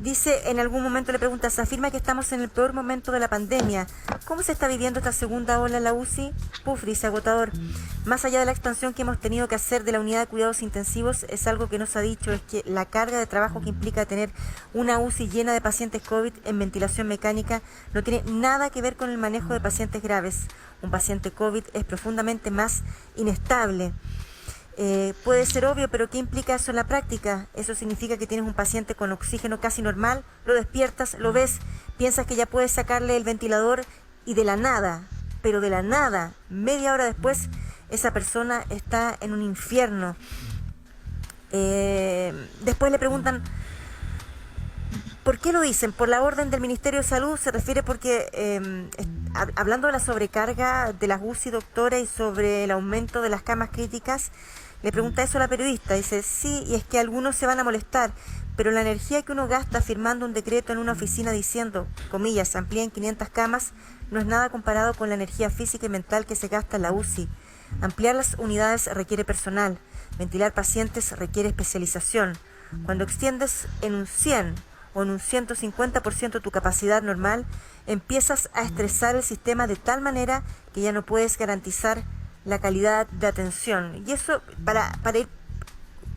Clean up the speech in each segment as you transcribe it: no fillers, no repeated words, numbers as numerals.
Dice, en algún momento le pregunta, se afirma que estamos en el peor momento de la pandemia. ¿Cómo se está viviendo esta segunda ola en la UCI? Puf, dice, agotador. Más allá de la expansión que hemos tenido que hacer de la unidad de cuidados intensivos, es algo que nos ha dicho, es que la carga de trabajo que implica tener una UCI llena de pacientes COVID en ventilación mecánica no tiene nada que ver con el manejo de pacientes graves. Un paciente COVID es profundamente más inestable. Puede ser obvio, pero ¿qué implica eso en la práctica? Eso significa que tienes un paciente con oxígeno casi normal, lo despiertas, lo ves, piensas que ya puedes sacarle el ventilador y de la nada, pero de la nada, media hora después, esa persona está en un infierno. Después le preguntan, ¿por qué lo dicen? Por la orden del Ministerio de Salud, se refiere porque, hablando de la sobrecarga de las UCI, doctora, y sobre el aumento de las camas críticas, le pregunta eso a la periodista, dice, sí, y es que algunos se van a molestar, pero la energía que uno gasta firmando un decreto en una oficina diciendo, comillas, amplíen 500 camas, no es nada comparado con la energía física y mental que se gasta en la UCI. Ampliar las unidades requiere personal, ventilar pacientes requiere especialización. Cuando extiendes en un 100 o en un 150% tu capacidad normal, empiezas a estresar el sistema de tal manera que ya no puedes garantizar la calidad de atención. Y eso, para ir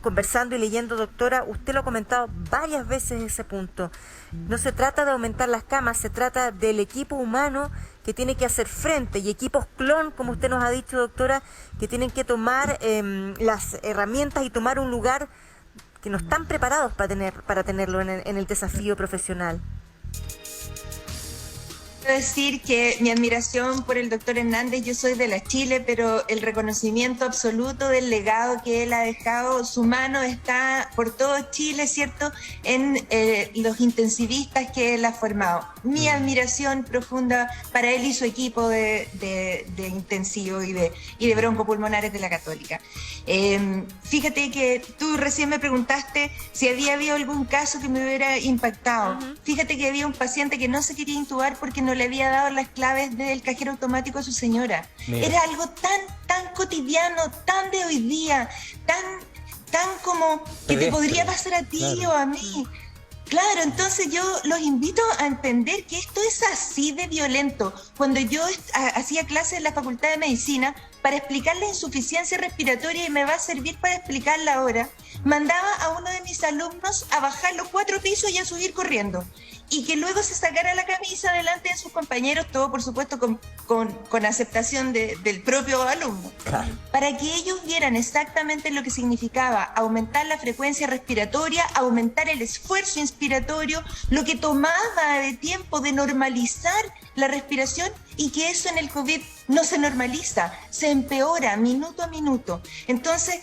conversando y leyendo, doctora, usted lo ha comentado varias veces ese punto. No se trata de aumentar las camas, se trata del equipo humano que tiene que hacer frente, y equipos clon, como usted nos ha dicho, doctora, que tienen que tomar las herramientas y tomar un lugar que no están preparados para tenerlo en el desafío profesional. Quiero decir que mi admiración por el doctor Hernández, yo soy de la Chile, pero el reconocimiento absoluto del legado que él ha dejado, su mano está por todo Chile, ¿cierto?, en los intensivistas que él ha formado. Mi admiración profunda para él y su equipo de intensivo y de broncopulmonares de la Católica. Fíjate que tú recién me preguntaste si había habido algún caso que me hubiera impactado. Fíjate que había un paciente que no se quería intubar porque no le había dado las claves del cajero automático a su señora. Mira. Era algo tan cotidiano, tan de hoy día, tan como que te podría pasar a ti, claro, o a mí. Claro, entonces yo los invito a entender que esto es así de violento. Cuando yo hacía clases en la Facultad de Medicina, para explicar la insuficiencia respiratoria, y me va a servir para explicarla ahora, mandaba a uno de mis alumnos a bajar los 4 pisos y a subir corriendo. Y que luego se sacara la camisa delante de sus compañeros, todo por supuesto con aceptación del propio alumno. Claro. Para que ellos vieran exactamente lo que significaba aumentar la frecuencia respiratoria, aumentar el esfuerzo inspiratorio, lo que tomaba de tiempo de normalizar la respiración, y que eso en el COVID no se normaliza, se empeora minuto a minuto. Entonces,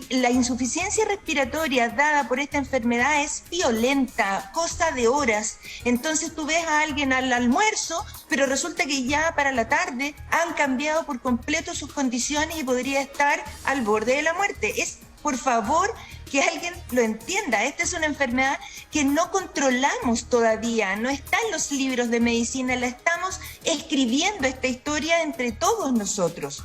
la insuficiencia respiratoria dada por esta enfermedad es violenta, cosa de horas. Entonces tú ves a alguien al almuerzo, pero resulta que ya para la tarde han cambiado por completo sus condiciones y podría estar al borde de la muerte. Es, por favor, que alguien lo entienda. Esta es una enfermedad que no controlamos todavía, no está en los libros de medicina, la estamos escribiendo esta historia entre todos nosotros.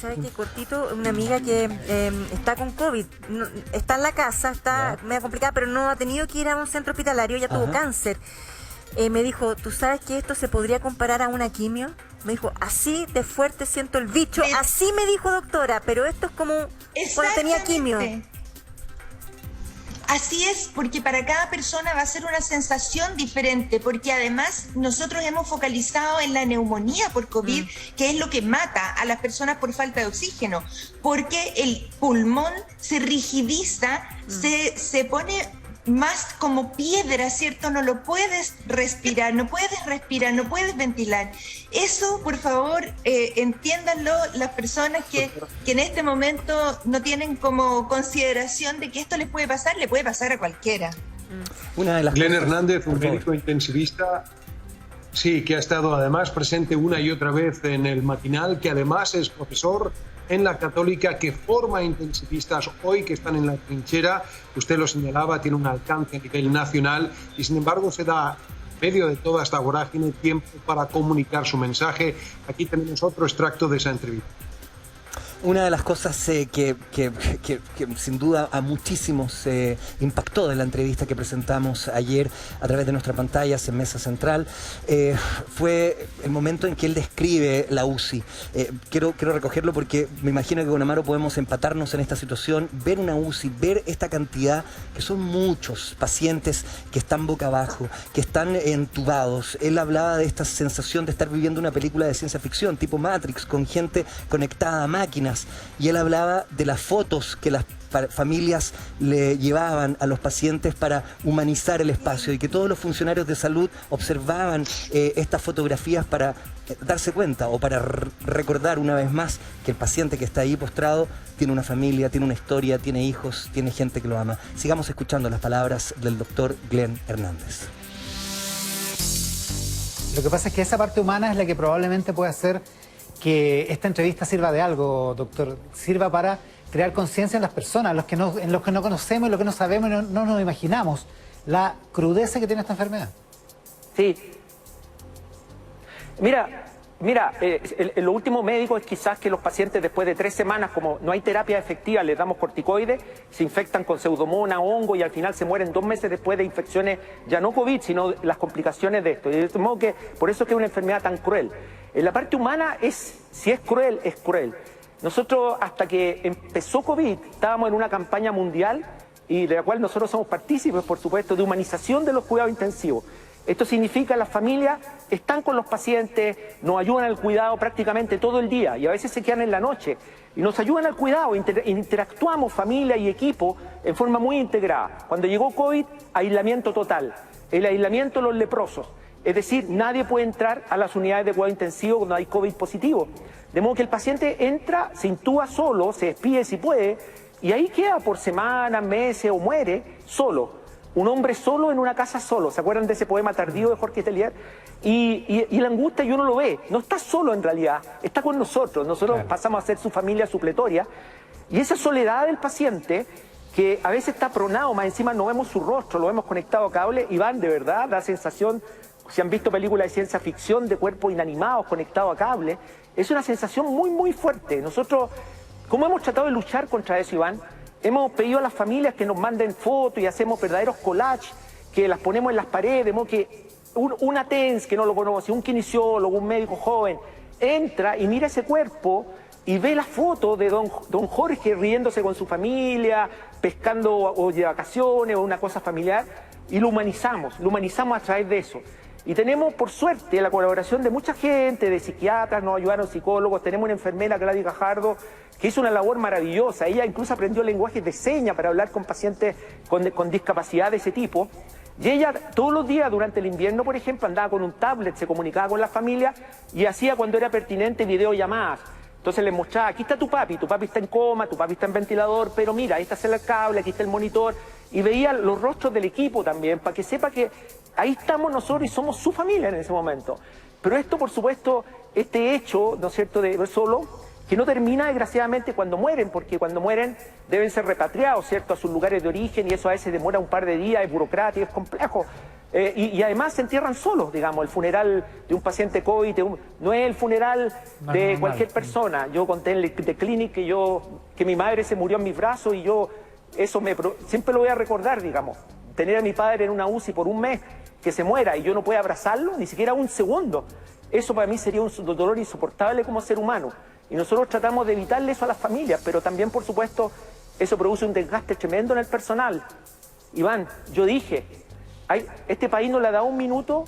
¿Sabes qué, cortito? Una amiga que está con COVID, está en la casa, está medio complicada, pero no ha tenido que ir a un centro hospitalario, ya tuvo cáncer. Me dijo, ¿tú sabes que esto se podría comparar a una quimio? Me dijo, así de fuerte siento el bicho, así me dijo, doctora, pero esto es como cuando tenía quimio. Así es, porque para cada persona va a ser una sensación diferente, porque además nosotros hemos focalizado en la neumonía por COVID, que es lo que mata a las personas por falta de oxígeno, porque el pulmón se rigidiza, se pone más como piedra, ¿cierto? No lo puedes respirar, no puedes ventilar. Eso, por favor, entiéndanlo las personas que en este momento no tienen como consideración de que esto les puede pasar a cualquiera. Una de las Glenn Hernández, un médico intensivista, sí, que ha estado además presente una y otra vez en el matinal, que además es profesor en la Católica, que forma intensivistas hoy que están en la trinchera. Usted lo señalaba, tiene un alcance a nivel nacional y sin embargo se da, en medio de toda esta vorágine, tiempo para comunicar su mensaje. Aquí tenemos otro extracto de esa entrevista. Una de las cosas que sin duda a muchísimos impactó de la entrevista que presentamos ayer a través de nuestras pantallas en Mesa Central fue el momento en que él describe la UCI. Quiero recogerlo porque me imagino que con Amaro podemos empatarnos en esta situación, ver una UCI, ver esta cantidad, que son muchos pacientes que están boca abajo, que están entubados. Él hablaba de esta sensación de estar viviendo una película de ciencia ficción, tipo Matrix, con gente conectada a máquinas. Y él hablaba de las fotos que las familias le llevaban a los pacientes para humanizar el espacio y que todos los funcionarios de salud observaban estas fotografías para darse cuenta o para recordar una vez más que el paciente que está ahí postrado tiene una familia, tiene una historia, tiene hijos, tiene gente que lo ama. Sigamos escuchando las palabras del doctor Glenn Hernández. Lo que pasa es que esa parte humana es la que probablemente puede hacer que esta entrevista sirva de algo, doctor. Sirva para crear conciencia en las personas, en los que no conocemos, en los que no sabemos y no nos imaginamos la crudeza que tiene esta enfermedad. Sí. Mira, lo último médico es quizás que los pacientes después de 3 semanas, como no hay terapia efectiva, les damos corticoides, se infectan con pseudomonas, hongo y al final se mueren 2 meses después de infecciones, ya no COVID, sino las complicaciones de esto. Y de modo que por eso es que es una enfermedad tan cruel. En la parte humana, si es cruel, es cruel. Nosotros, hasta que empezó COVID, estábamos en una campaña mundial y de la cual nosotros somos partícipes, por supuesto, de humanización de los cuidados intensivos. Esto significa que las familias están con los pacientes, nos ayudan al cuidado prácticamente todo el día y a veces se quedan en la noche y nos ayudan al cuidado, interactuamos familia y equipo en forma muy integrada. Cuando llegó COVID, aislamiento total, el aislamiento de los leprosos. Es decir, nadie puede entrar a las unidades de cuidado intensivo cuando hay COVID positivo. De modo que el paciente entra, se intuba solo, se despide si puede, y ahí queda por semanas, meses o muere solo. Un hombre solo en una casa solo. ¿Se acuerdan de ese poema tardío de Jorge Tellier? Y la angustia y uno lo ve. No está solo en realidad, está con nosotros. Nosotros pasamos a ser su familia supletoria. Y esa soledad del paciente, que a veces está pronado, más encima no vemos su rostro, lo vemos conectado a cable, y van de verdad, da sensación... Si han visto películas de ciencia ficción de cuerpos inanimados conectados a cable, es una sensación muy, muy fuerte. Nosotros, ¿cómo hemos tratado de luchar contra eso, Iván? Hemos pedido a las familias que nos manden fotos y hacemos verdaderos collages, que las ponemos en las paredes, de modo que una TENS, que no lo conoce, un kinesiólogo, un médico joven, entra y mira ese cuerpo y ve la foto de don Jorge riéndose con su familia, pescando o de vacaciones o una cosa familiar, y lo humanizamos a través de eso. Y tenemos, por suerte, la colaboración de mucha gente, de psiquiatras, nos ayudaron psicólogos, tenemos una enfermera, Gladys Gajardo, que hizo una labor maravillosa. Ella incluso aprendió lenguajes de señas para hablar con pacientes con discapacidad de ese tipo. Y ella todos los días durante el invierno, por ejemplo, andaba con un tablet, se comunicaba con la familia y hacía, cuando era pertinente, videollamadas. Entonces les mostraba, aquí está tu papi está en coma, tu papi está en ventilador, pero mira, ahí está el cable, aquí está el monitor. Y veía los rostros del equipo también, para que sepa que ahí estamos nosotros y somos su familia en ese momento. Pero esto, por supuesto, este hecho, ¿no es cierto?, de solo, que no termina desgraciadamente cuando mueren, porque cuando mueren deben ser repatriados, ¿cierto?, a sus lugares de origen, y eso a veces demora un par de días, es burocrático, es complejo. Y además se entierran solos, digamos. El funeral de un paciente COVID no es el funeral de cualquier persona. Yo conté en The Clinic que mi madre se murió en mis brazos y yo siempre lo voy a recordar, digamos. Tener a mi padre en una UCI por un mes, que se muera y yo no pueda abrazarlo, ni siquiera un segundo. Eso para mí sería un dolor insoportable como ser humano. Y nosotros tratamos de evitarle eso a las familias, pero también, por supuesto, eso produce un desgaste tremendo en el personal. Iván, yo dije, este país no le ha dado un minuto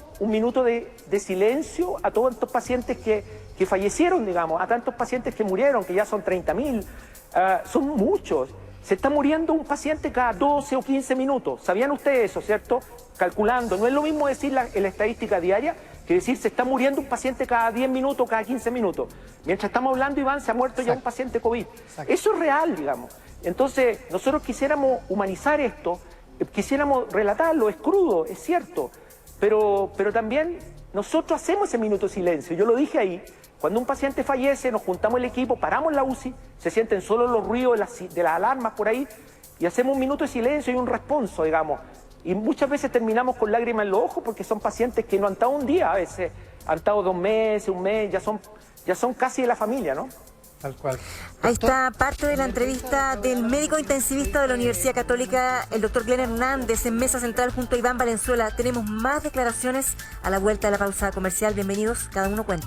de silencio a todos estos pacientes que fallecieron, digamos, a tantos pacientes que murieron, que ya son 30.000, son muchos. Se está muriendo un paciente cada 12 o 15 minutos. ¿Sabían ustedes eso, cierto? Calculando. No es lo mismo decir en la estadística diaria que decir se está muriendo un paciente cada 10 minutos, cada 15 minutos. Mientras estamos hablando, Iván, se ha muerto ya un paciente COVID. Eso es real, digamos. Entonces, nosotros quisiéramos humanizar esto, quisiéramos relatarlo, es crudo, es cierto, pero también nosotros hacemos ese minuto de silencio. Yo lo dije ahí, cuando un paciente fallece, nos juntamos el equipo, paramos la UCI, se sienten solo los ruidos de las alarmas por ahí, y hacemos un minuto de silencio y un responso, digamos. Y muchas veces terminamos con lágrimas en los ojos porque son pacientes que no han estado un día, a veces han estado 2 meses, un mes, ya son casi de la familia, ¿no? Tal cual. Ahí Doctor, está parte de la entrevista del médico intensivista de la Universidad Católica, el doctor Glenn Hernández, en Mesa Central junto a Iván Valenzuela. Tenemos más declaraciones a la vuelta de la pausa comercial. Bienvenidos, cada uno cuenta.